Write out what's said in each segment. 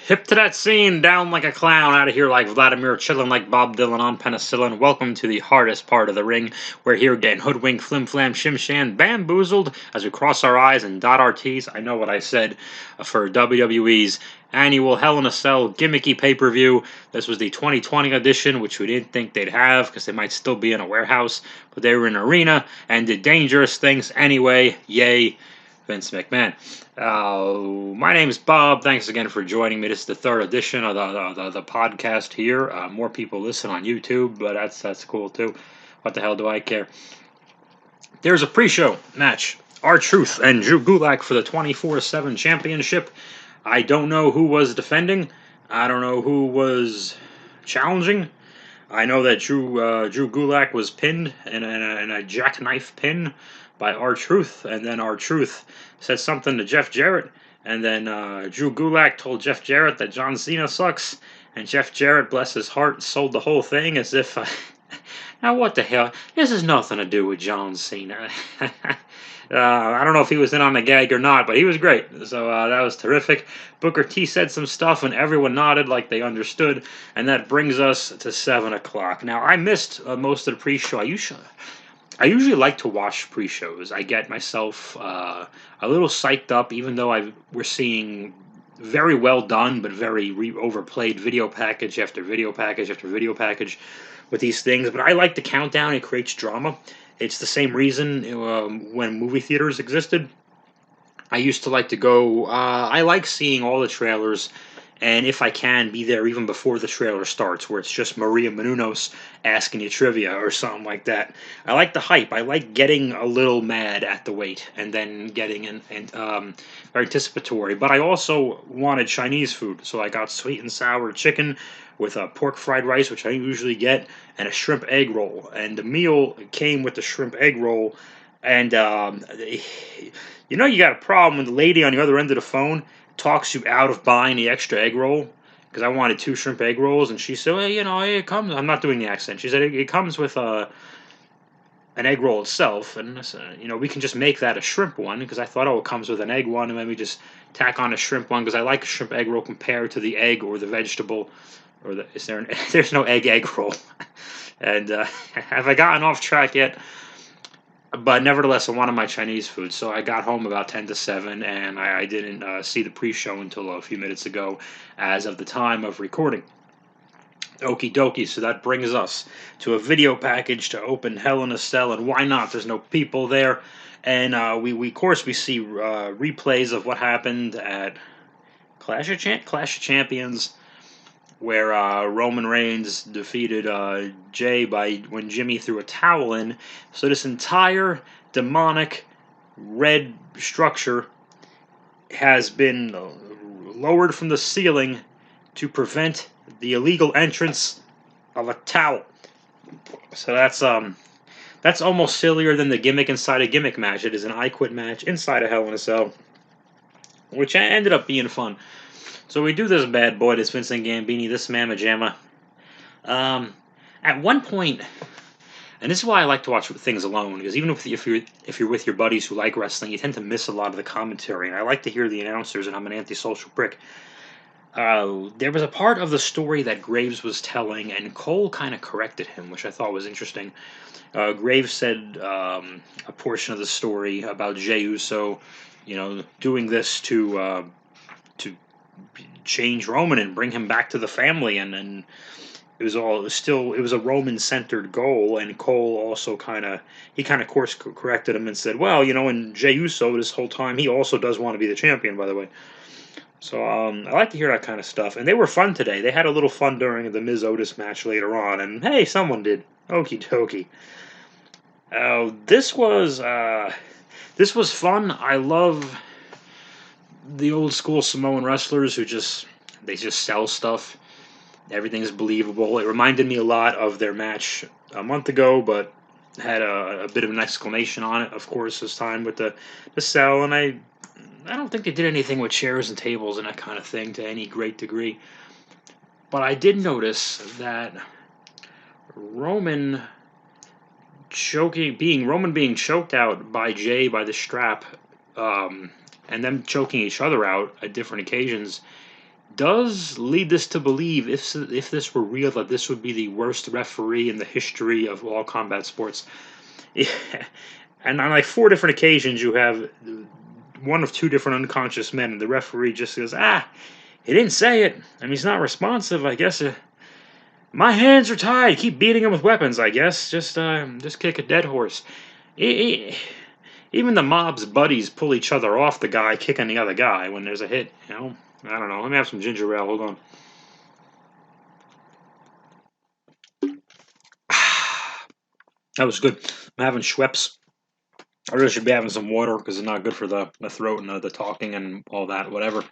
Hip to that scene, down like a clown, out of here like Vladimir, chillin' like Bob Dylan on penicillin. Welcome to the hardest part of the ring. We're here getting hoodwinked, flim flam, shim shan, bamboozled as we cross our I's and dot our T's. I know what I said for WWE's annual Hell in a Cell gimmicky pay-per-view. This was the 2020 edition, which we didn't think they'd have because they might still be in a warehouse, but they were in an arena and did dangerous things anyway. Yay, Vince McMahon. My name is Bob. Thanks again for joining me. This is the third edition of the podcast here. More people listen on YouTube, but that's cool too. What the hell do I care? There's a pre-show match. R-Truth and Drew Gulak for the 24/7 championship. I don't know who was defending. I don't know who was challenging. I know that Drew Gulak was pinned in a jackknife pin by R-Truth, and then R-Truth said something to Jeff Jarrett, and then Drew Gulak told Jeff Jarrett that John Cena sucks, and Jeff Jarrett, bless his heart, sold the whole thing as if, now what the hell, this has nothing to do with John Cena. I don't know if he was in on the gag or not, but he was great, so that was terrific. Booker T said some stuff, and everyone nodded like they understood, and that brings us to 7 o'clock. Now, I missed most of the pre-show. I usually like to watch pre-shows. I get myself a little psyched up, even though we're seeing very well done but very overplayed video package after video package after video package with these things. But I like the countdown. It creates drama. It's the same reason when movie theaters existed. I used to like to go. I like seeing all the trailers, and if I can, be there even before the trailer starts, where it's just Maria Menounos asking you trivia or something like that. I like the hype. I like getting a little mad at the wait and then getting very anticipatory. But I also wanted Chinese food, so I got sweet and sour chicken with pork fried rice, which I usually get, and a shrimp egg roll. And the meal came with the shrimp egg roll, and you know you got a problem when the lady on the other end of the phone talks you out of buying the extra egg roll, because I wanted 2 shrimp egg rolls, and she said, well, it comes, I'm not doing the accent, she said it comes with an egg roll itself, and I said, we can just make that a shrimp one, because I thought, it comes with an egg one, and then we just tack on a shrimp one, because I like a shrimp egg roll compared to the egg or the vegetable, or there's no egg roll. And have I gotten off track yet? But nevertheless, I wanted my Chinese food, so I got home about 10 to 7, and I didn't see the pre-show until a few minutes ago, as of the time of recording. Okie dokie, so that brings us to a video package to open Hell in a Cell, and why not? There's no people there, and we of course we see replays of what happened at Clash of Champions, where Roman Reigns defeated Jay when Jimmy threw a towel in. So this entire demonic red structure has been lowered from the ceiling to prevent the illegal entrance of a towel. So that's almost sillier than the gimmick inside a gimmick match. It is an I Quit match inside a Hell in a Cell, which ended up being fun. So we do this bad boy, this Vincent Gambini, this Mamma Jamma. At one point, and this is why I like to watch things alone, because even if you're with your buddies who like wrestling, you tend to miss a lot of the commentary, and I like to hear the announcers, and I'm an antisocial prick. There was a part of the story that Graves was telling, and Cole kind of corrected him, which I thought was interesting. Graves said a portion of the story about Jey Uso, doing this to change Roman and bring him back to the family, and it was a Roman-centered goal, and Cole also kind of course corrected him and said, well, and Jey Uso this whole time, he also does want to be the champion, by the way. So I like to hear that kind of stuff, and they were fun today. They had a little fun during the Miz Otis match later on, and hey, someone did. Okie dokie. This was fun. I love the old school Samoan wrestlers who just sell stuff. Everything's believable. It reminded me a lot of their match a month ago, but had a bit of an exclamation on it, of course, this time with the cell. And I don't think they did anything with chairs and tables and that kind of thing to any great degree. But I did notice that Roman being choked out by Jay by the strap, and them choking each other out at different occasions, does lead us to believe, if this were real, that this would be the worst referee in the history of all combat sports. Yeah. And on like four different occasions, you have one of two different unconscious men, and the referee just says, he didn't say it. I mean, he's not responsive. I guess my hands are tied. Keep beating him with weapons. I guess just kick a dead horse. E- e- Even the mob's buddies pull each other off the guy kicking the other guy when there's a hit. I don't know. Let me have some ginger ale. Hold on. That was good. I'm having Schweppes. I really should be having some water because it's not good for the throat and the talking and all that, whatever.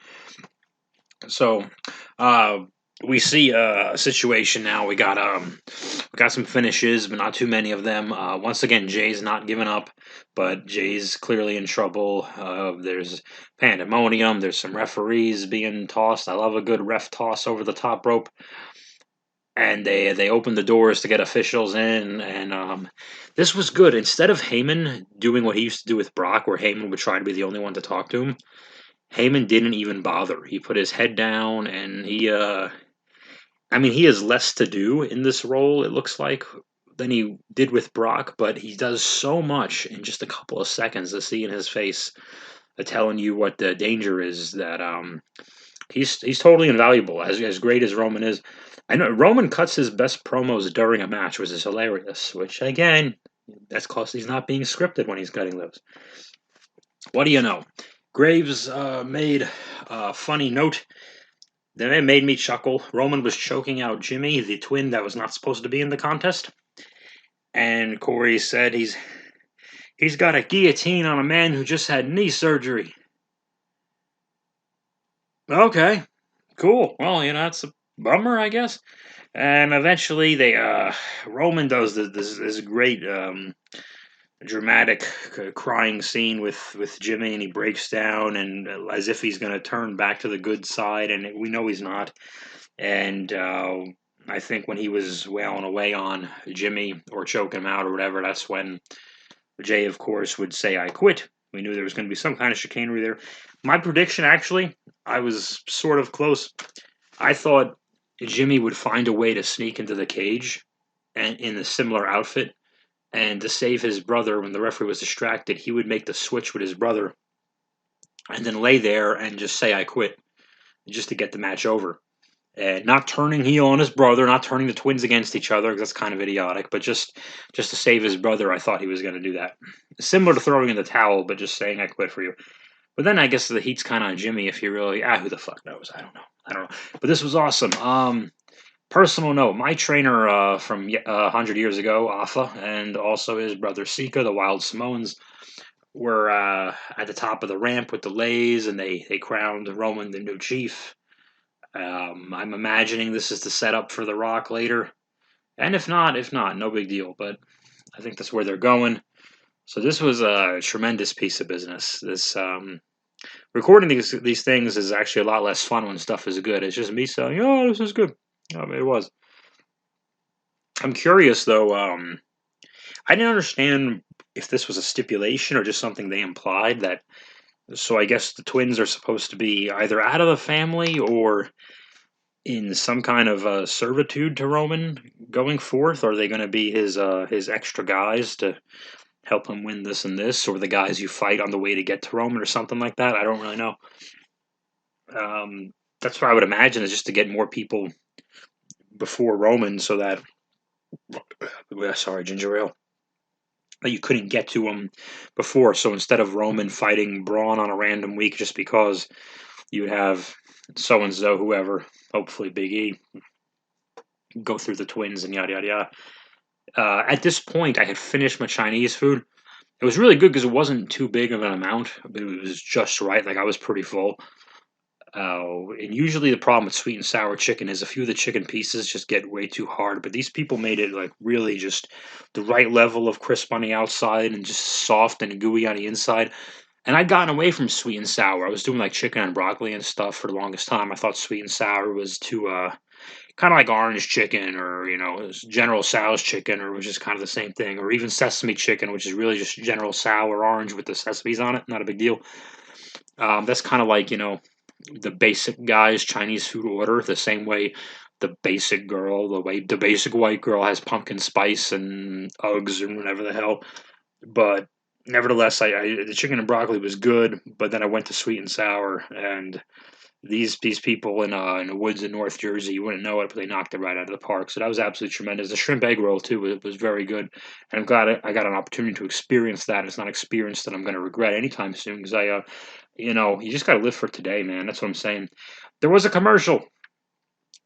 So, uh, we see a situation now. We got some finishes, but not too many of them. Once again, Jay's not giving up, but Jay's clearly in trouble. There's pandemonium. There's some referees being tossed. I love a good ref toss over the top rope. And they opened the doors to get officials in, and this was good. Instead of Heyman doing what he used to do with Brock, where Heyman would try to be the only one to talk to him, Heyman didn't even bother. He put his head down, and I mean, he has less to do in this role, it looks like, than he did with Brock, but he does so much in just a couple of seconds to see in his face, telling you what the danger is, that he's totally invaluable. As great as Roman is, I know Roman cuts his best promos during a match, which is hilarious. Which again, that's because he's not being scripted when he's cutting those. What do you know? Graves made a funny note. Then it made me chuckle. Roman was choking out Jimmy, the twin that was not supposed to be in the contest, and Corey said he's got a guillotine on a man who just had knee surgery. Okay, cool. Well, that's a bummer, I guess. And eventually, Roman does this great dramatic crying scene with Jimmy, and he breaks down, and as if he's going to turn back to the good side, and we know he's not. And I think when he was wailing away on Jimmy or choking him out or whatever, that's when Jay, of course, would say, "I quit." We knew there was going to be some kind of chicanery there. My prediction, actually, I was sort of close. I thought Jimmy would find a way to sneak into the cage and in a similar outfit, and to save his brother when the referee was distracted, he would make the switch with his brother and then lay there and just say, "I quit," just to get the match over. And not turning heel on his brother, not turning the twins against each other, because that's kind of idiotic, but just to save his brother, I thought he was going to do that. Similar to throwing in the towel, but just saying, "I quit for you." But then I guess the heat's kind of on Jimmy if you really, who the fuck knows? I don't know. But this was awesome. Personal note, my trainer from 100 years ago, Afa, and also his brother Sika, the Wild Samoans, were at the top of the ramp with the lays, and they crowned Roman the new chief. I'm imagining this is the setup for The Rock later. And if not, no big deal. But I think that's where they're going. So this was a tremendous piece of business. This recording these things is actually a lot less fun when stuff is good. It's just me saying, "Oh, this is good." It was. I'm curious though. I didn't understand if this was a stipulation or just something they implied that. So I guess the twins are supposed to be either out of the family or in some kind of servitude to Roman going forth. Are they going to be his extra guys to help him win this and this, or the guys you fight on the way to get to Roman, or something like that? I don't really know. That's what I would imagine, is just to get more people before Roman, so that sorry, ginger ale. That you couldn't get to him before. So instead of Roman fighting Braun on a random week just because, you would have so and so, whoever, hopefully Big E, go through the twins and yada yada yada. At this point, I had finished my Chinese food. It was really good because it wasn't too big of an amount, but it was just right. Like, I was pretty full. And usually the problem with sweet and sour chicken is a few of the chicken pieces just get way too hard. But these people made it like really just the right level of crisp on the outside and just soft and gooey on the inside. And I'd gotten away from sweet and sour. I was doing like chicken and broccoli and stuff for the longest time. I thought sweet and sour was too kind of like orange chicken, or General Tso's chicken, or which is kind of the same thing, or even sesame chicken, which is really just General Tso or orange with the sesames on it. Not a big deal. That's kind of like the basic guy's Chinese food order the same way the basic girl, the basic white girl has pumpkin spice and Uggs and whatever the hell. But nevertheless, the chicken and broccoli was good. But then I went to sweet and sour, and these people in the woods in North Jersey, you wouldn't know it, but they knocked it right out of the park. So that was absolutely tremendous. The shrimp egg roll too was very good, and I'm glad I got an opportunity to experience that. It's not an experience that I'm going to regret anytime soon because you just got to live for today, man. That's what I'm saying. There was a commercial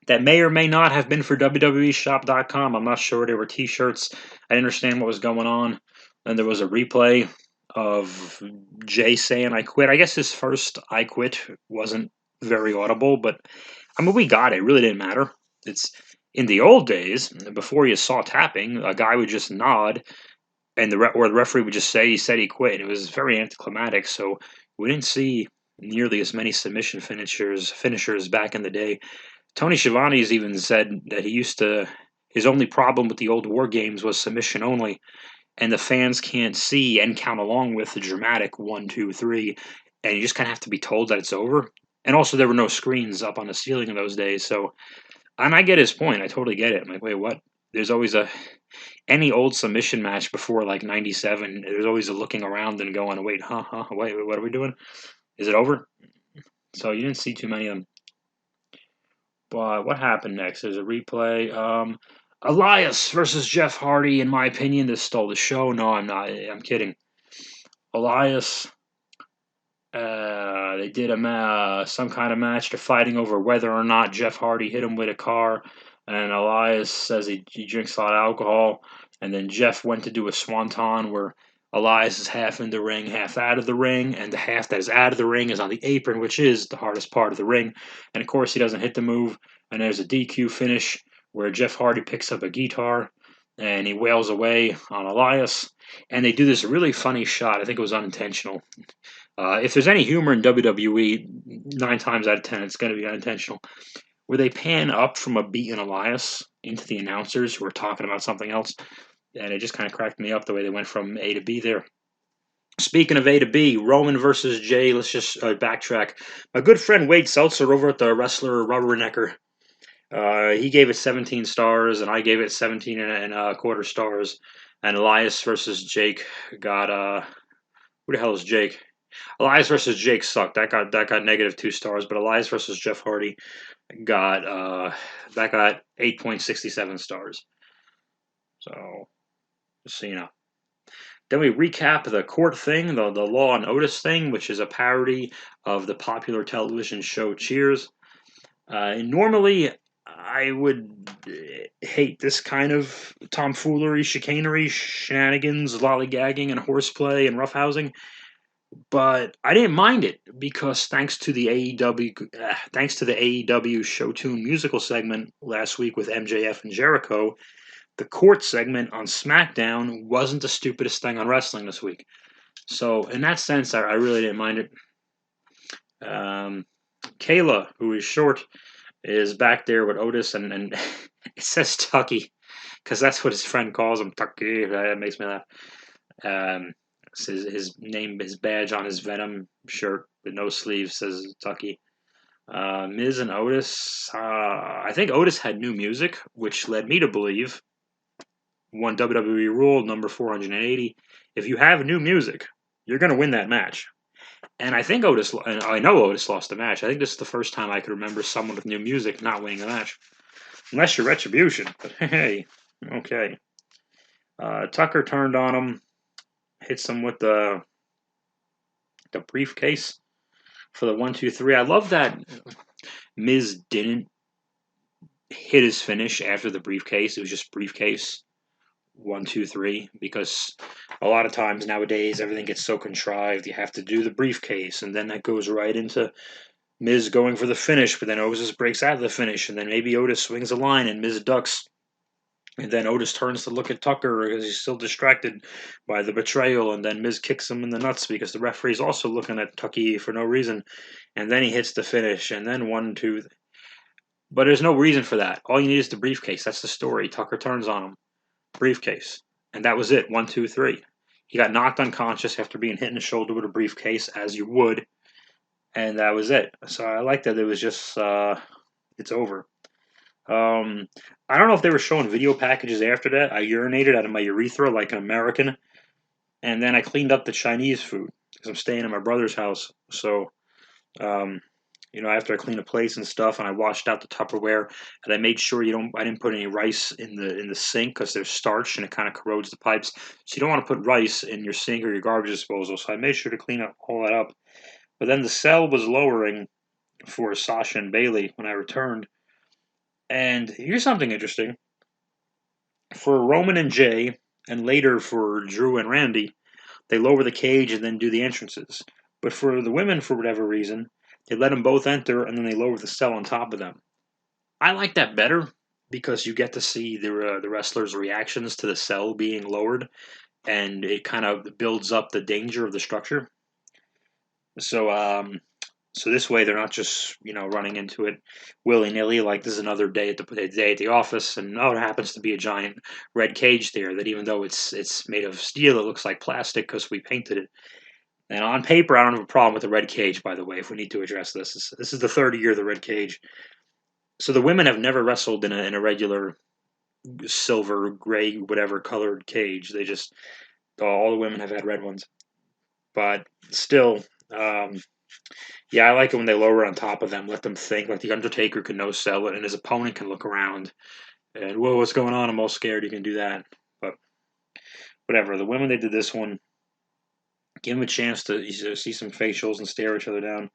that may or may not have been for WWEshop.com. I'm not sure. There were T-shirts. I didn't understand what was going on, and there was a replay of Jay saying "I quit." I guess his first "I quit" wasn't very audible, but I mean, we got it. It really didn't matter. It's in the old days, before you saw tapping, a guy would just nod, and or the referee would just say he said he quit. It was very anticlimactic. So we didn't see nearly as many submission finishers back in the day. Tony Schiavone's even said that his only problem with the old war games was submission only, and the fans can't see and count along with the dramatic 1, 2, 3, and you just kind of have to be told that it's over. And also, there were no screens up on the ceiling in those days, so and I get his point. I totally get it. I'm like, wait, what? There's always any old submission match before like '97. There's always a looking around and going, wait, wait, what are we doing? Is it over? So you didn't see too many of them. But what happened next? There's a replay. Elias versus Jeff Hardy. In my opinion, this stole the show. No, I'm not. I'm kidding. Elias. They did some kind of match. They're fighting over whether or not Jeff Hardy hit him with a car. And Elias says he drinks a lot of alcohol. And then Jeff went to do a swanton where Elias is half in the ring, half out of the ring, and the half that is out of the ring is on the apron, which is the hardest part of the ring. And of course, he doesn't hit the move. And there's a DQ finish where Jeff Hardy picks up a guitar and he wails away on Elias. And they do this really funny shot. I think it was unintentional. If there's any humor in WWE, 9 times out of 10, it's going to be unintentional. Where they pan up from a beaten Elias into the announcers who are talking about something else. And it just kind of cracked me up the way they went from A to B there. Speaking of A to B, Roman versus Jay, let's just backtrack. My good friend Wade Seltzer over at the Wrestler Rubbernecker, he gave it 17 stars, and I gave it 17 and a quarter stars. And Elias versus Jake got, who the hell is Jake? Elias versus Jake sucked. That got -2 stars, but Elias versus Jeff Hardy got 8.67 stars. So, just so you know. Then we recap the court thing, the Law and Otis thing, which is a parody of the popular television show Cheers. Normally, I would hate this kind of tomfoolery, chicanery, shenanigans, lollygagging, and horseplay and roughhousing. But I didn't mind it because thanks to the AEW Show Tune musical segment last week with MJF and Jericho, the court segment on SmackDown wasn't the stupidest thing on wrestling this week. So in that sense, I really didn't mind it. Kayla, who is short, is back there with Otis, and it says Tucky because that's what his friend calls him, Tucky. That makes me laugh. His name, his badge on his Venom shirt with no sleeves says Tucky. Miz and Otis. I think Otis had new music, which led me to believe one WWE rule number 480: if you have new music, you're going to win that match. And I think I know Otis lost the match. I think this is the first time I could remember someone with new music not winning a match, unless you're Retribution. But hey, okay. Tucker turned on him. Hits him with the briefcase for the 1, 2, 3. I love that Miz didn't hit his finish after the briefcase. It was just briefcase 1, 2, 3, because a lot of times nowadays everything gets so contrived. You have to do the briefcase, and then that goes right into Miz going for the finish, but then Otis breaks out of the finish, and then maybe Otis swings a line and Miz ducks. And then Otis turns to look at Tucker because he's still distracted by the betrayal. And then Miz kicks him in the nuts because the referee's also looking at Tucky for no reason. And then he hits the finish. And then 1, 2. But there's no reason for that. All you need is the briefcase. That's the story. Tucker turns on him. Briefcase. And that was it. 1, 2, 3. He got knocked unconscious after being hit in the shoulder with a briefcase, as you would. and that was it. So I like that it was just it's over. Um, I don't know if they were showing video packages after that. I urinated out of my urethra like an American, and then I cleaned up the Chinese food because I'm staying at my brother's house. So, um, after I cleaned the plates and stuff, and I washed out the Tupperware, and I made sure I didn't put any rice in the sink because there's starch and it kind of corrodes the pipes. So you don't want to put rice in your sink or your garbage disposal. So I made sure to clean up all that up. But then the cell was lowering for Sasha and Bayley when I returned. And here's something interesting. For Roman and Jay, and later for Drew and Randy, they lower the cage and then do the entrances. But for the women, for whatever reason, they let them both enter and then they lower the cell on top of them. I like that better because you get to see the wrestlers' reactions to the cell being lowered, and it kind of builds up the danger of the structure. So, so this way they're not just running into it willy nilly like this is another day at the office, and it happens to be a giant red cage there that even though it's made of steel, it looks like plastic because we painted it. And on paper, I don't have a problem with the red cage. By the way, if we need to address this is the third year of the red cage. So the women have never wrestled in a regular silver, gray, whatever colored cage. They just all the women have had red ones, but still. Yeah, I like it when they lower on top of them, let them think. Like the Undertaker can no sell it, and his opponent can look around and whoa, what's going on? I'm all scared. You can do that, but whatever. The women they did this one, give them a chance to see some facials and stare each other down.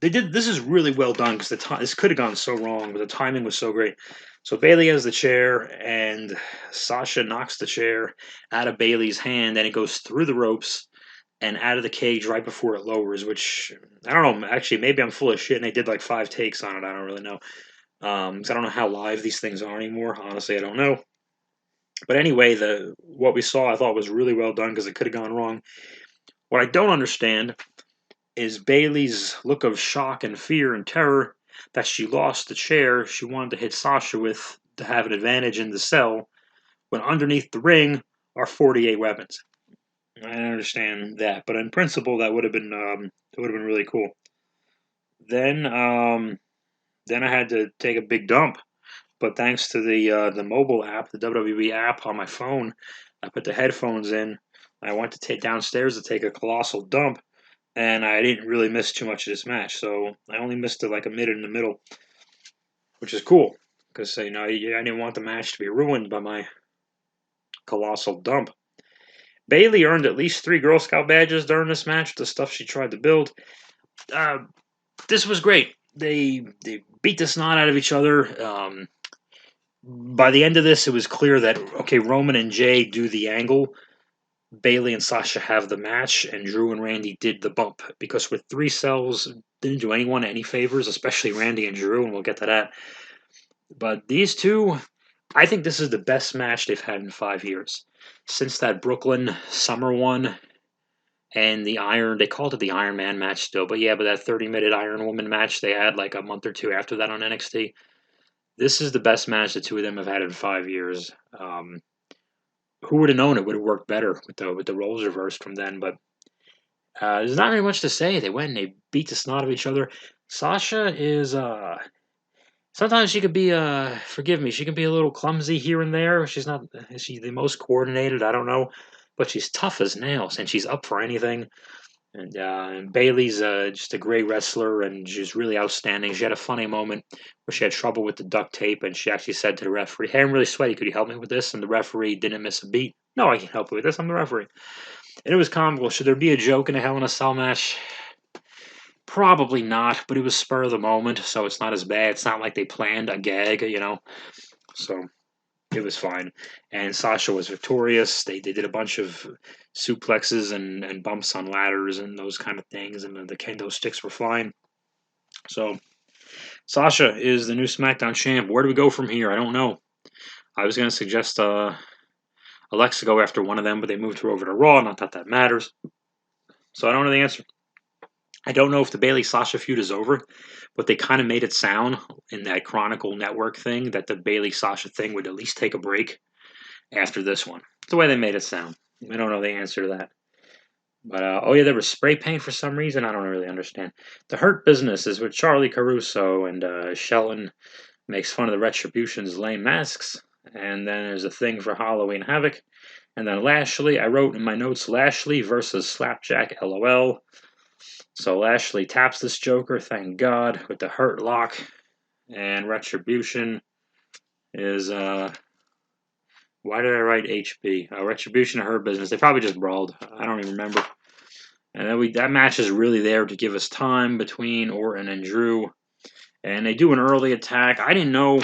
They did. This is really well done because this could have gone so wrong, but the timing was so great. So Bayley has the chair, and Sasha knocks the chair out of Bayley's hand, and it goes through the ropes and out of the cage right before it lowers. Which I don't know. Actually, maybe I'm full of shit, and they did like 5 takes on it. I don't really know. 'Cause I don't know how live these things are anymore. Honestly, I don't know. But anyway, the what we saw I thought was really well done because it could have gone wrong. What I don't understand is Bayley's look of shock and fear and terror that she lost the chair she wanted to hit Sasha with to have an advantage in the cell when underneath the ring are 48 weapons. I understand that, but in principle, that would have been really cool. Then, then I had to take a big dump, but thanks to the mobile app, the WWE app on my phone, I put the headphones in. I went to take downstairs to take a colossal dump, and I didn't really miss too much of this match. So I only missed like a minute in the middle, which is cool because I didn't want the match to be ruined by my colossal dump. Bayley earned at least 3 Girl Scout badges during this match. The stuff she tried to build. Uh, this was great. They beat the snot out of each other. By the end of this, it was clear that okay, Roman and Jay do the angle. Bayley and Sasha have the match, and Drew and Randy did the bump. Because with 3 cells, didn't do anyone any favors, especially Randy and Drew, and we'll get to that. But these two, I think this is the best match they've had in 5 years. Since that Brooklyn Summer one and they called it the Iron Man match still, but yeah, but that 30-minute Iron Woman match they had like a month or two after that on NXT. This is the best match the two of them have had in 5 years. Who would have known it would have worked better with the roles reversed from then? But there's not very much to say. They went and they beat the snot of each other. Sasha is sometimes she could be forgive me, she can be a little clumsy here and there. She's not is she the most coordinated? I don't know, but she's tough as nails and she's up for anything. And Bayley's just a great wrestler, and she's really outstanding. She had a funny moment where she had trouble with the duct tape, and she actually said to the referee, "Hey, I'm really sweaty. Could you help me with this?" And the referee didn't miss a beat. No, I can help you with this. I'm the referee. And it was comical. Should there be a joke in a Hell in a Cell match? Probably not, but it was spur of the moment, so it's not as bad. It's not like they planned a gag. So it was fine. And Sasha was victorious. They did a bunch of suplexes and bumps on ladders and those kind of things, and the kendo sticks were flying. So Sasha is the new SmackDown champ. Where do we go from here? I don't know. I was going to suggest Alexa go after one of them, but they moved her over to Raw. Not that that matters. So I don't know the answer. I don't know if the Bayley Sasha feud is over, but they kind of made it sound in that Chronicle Network thing that the Bayley Sasha thing would at least take a break after this one. It's the way they made it sound. I don't know the answer to that. But oh yeah, there was spray paint for some reason. I don't really understand. The Hurt Business is with Charlie Caruso and Shelton makes fun of the Retribution's lame masks. And then there's a thing for Halloween Havoc. And then Lashley, I wrote in my notes Lashley versus Slapjack LOL. So Lashley taps this Joker, thank God, with the Hurt Lock. And Retribution is why did I write HB? Retribution of Hurt Business. They probably just brawled. I don't even remember. And then that match is really there to give us time between Orton and Drew. And they do an early attack. I didn't know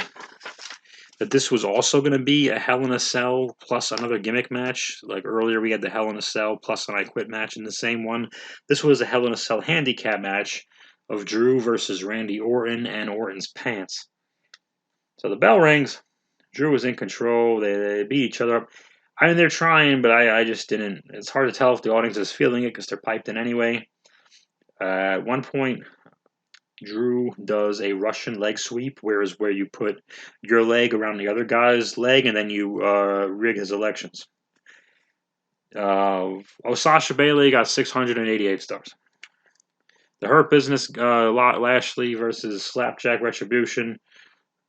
that this was also going to be a Hell in a Cell plus another gimmick match. Like earlier, we had the Hell in a Cell plus an I Quit match in the same one. This was a Hell in a Cell handicap match of Drew versus Randy Orton and Orton's pants. So the bell rings. Drew was in control. They beat each other up. I mean, they're trying, but I just didn't. It's hard to tell if the audience is feeling it because they're piped in anyway. At one point, Drew does a Russian leg sweep, where you put your leg around the other guy's leg and then you rig his elections. Sasha Bayley got 688 stars. The Hurt Business, Lashley versus Slapjack Retribution,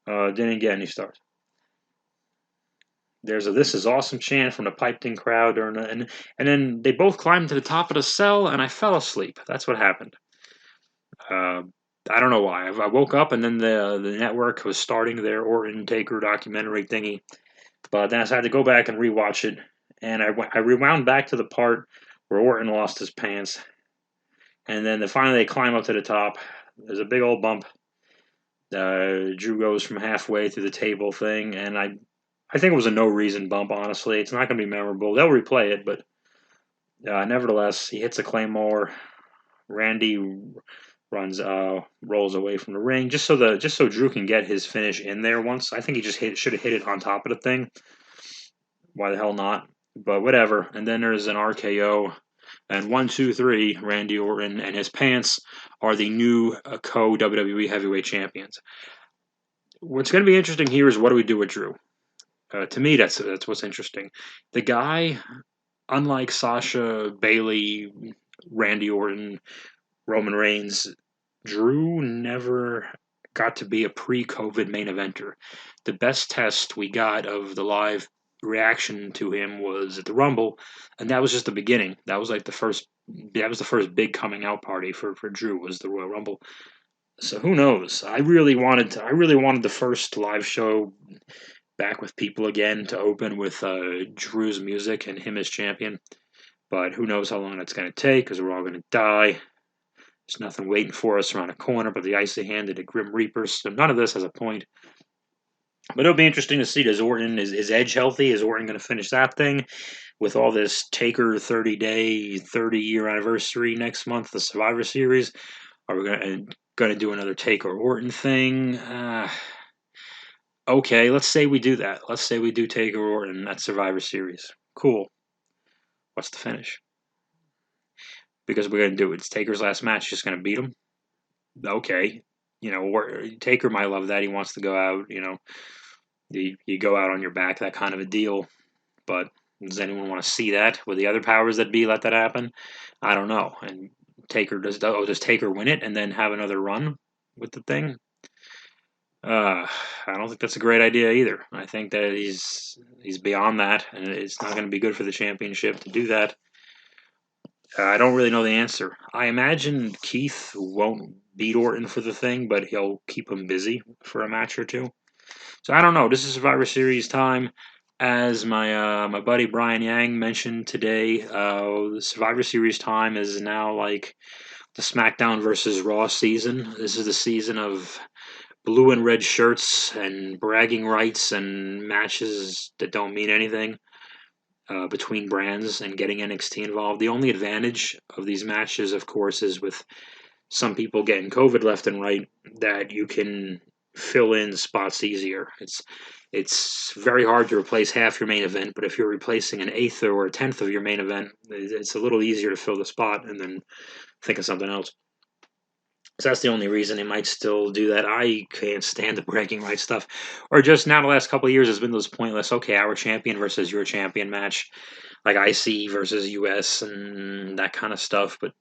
didn't get any stars. There's a "This is awesome" chant from the piped-in crowd, and then they both climbed to the top of the cell, and I fell asleep. That's what happened. I don't know why. I woke up, and then the network was starting their Orton Taker documentary thingy, but then I had to go back and rewatch it, and I rewound back to the part where Orton lost his pants, and then finally they climb up to the top. There's a big old bump. Drew goes from halfway through the table thing, and I think it was a no reason bump, honestly. It's not going to be memorable. They'll replay it, but nevertheless, he hits a Claymore. Randy rolls away from the ring just so Drew can get his finish in there once. I think he just should have hit it on top of the thing. Why the hell not? But whatever. And then there's an RKO. And 1, 2, 3, Randy Orton and his pants are the new co-WWE heavyweight champions. What's going to be interesting here is what do we do with Drew? To me, that's what's interesting. The guy, unlike Sasha, Bayley, Randy Orton, Roman Reigns, Drew never got to be a pre-COVID main eventer. The best test we got of the live reaction to him was at the Rumble, and that was just the beginning. That was like the first. That was the first big coming out party for Drew was the Royal Rumble. So who knows? I really wanted the first live show back with people again to open with Drew's music and him as champion. But who knows how long that's going to take because we're all going to die. There's nothing waiting for us around the corner but the icy hand of the Grim Reapers. So none of this has a point. But it'll be interesting to see. Is Edge healthy? Is Orton going to finish that thing with all this Taker 30-year anniversary next month, the Survivor Series? Are we going to do another Taker Orton thing? Okay, let's say we do that. Let's say we do Taker Orton at Survivor Series. Cool. What's the finish? Because we're going to do it. It's Taker's last match. Just going to beat him? Okay. Taker might love that. He wants to go out, you go out on your back, that kind of a deal. But does anyone want to see that? Will the other powers that be let that happen? I don't know. And does Taker win it and then have another run with the thing? I don't think that's a great idea either. I think that he's beyond that, and it's not going to be good for the championship to do that. I don't really know the answer. I imagine Keith won't beat Orton for the thing, but he'll keep him busy for a match or two. So I don't know. This is Survivor Series time. As my buddy Brian Yang mentioned today, the Survivor Series time is now like the SmackDown versus Raw season. This is the season of blue and red shirts and bragging rights and matches that don't mean anything between brands and getting NXT involved. The only advantage of these matches, of course, is with some people getting COVID left and right that you can fill in spots easier. It's very hard to replace half your main event, but if you're replacing an eighth or a tenth of your main event, it's a little easier to fill the spot and then think of something else. So that's the only reason they might still do that. I can't stand the bragging rights stuff. Or just now the last couple of years has been those pointless, okay, our champion versus your champion match. like IC versus US and that kind of stuff, but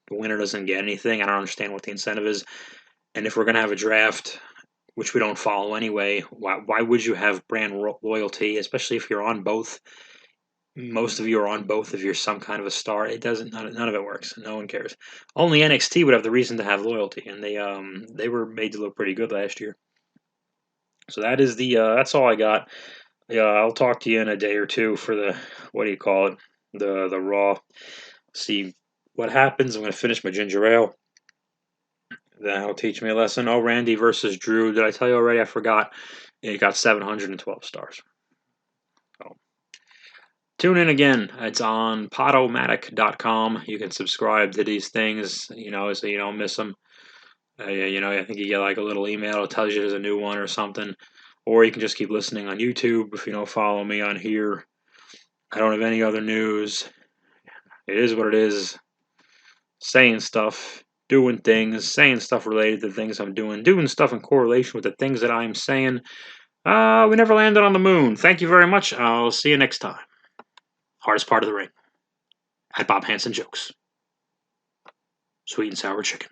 the winner doesn't get anything. I don't understand what the incentive is. And if we're going to have a draft, which we don't follow anyway, why would you have brand loyalty, especially if you're on both? Most of you are on both if you're some kind of a star. It doesn't. None of it works. No one cares. Only NXT would have the reason to have loyalty, and they were made to look pretty good last year. So that is that's all I got. Yeah, I'll talk to you in a day or two for the what do you call it? The Raw. See what happens. I'm gonna finish my ginger ale. That'll teach me a lesson. Oh, Randy versus Drew. Did I tell you already? I forgot. It got 712 stars. So tune in again. It's on podomatic.com. You can subscribe to these things, so you don't miss them. I think you get like a little email that tells you there's a new one or something. Or you can just keep listening on YouTube if you don't follow me on here. I don't have any other news. It is what it is. Saying stuff, doing things, saying stuff related to things I'm doing stuff in correlation with the things that I'm saying. We never landed on the moon. Thank you very much. I'll see you next time. Hardest part of the ring. At Bob Hansen Jokes. Sweet and sour chicken.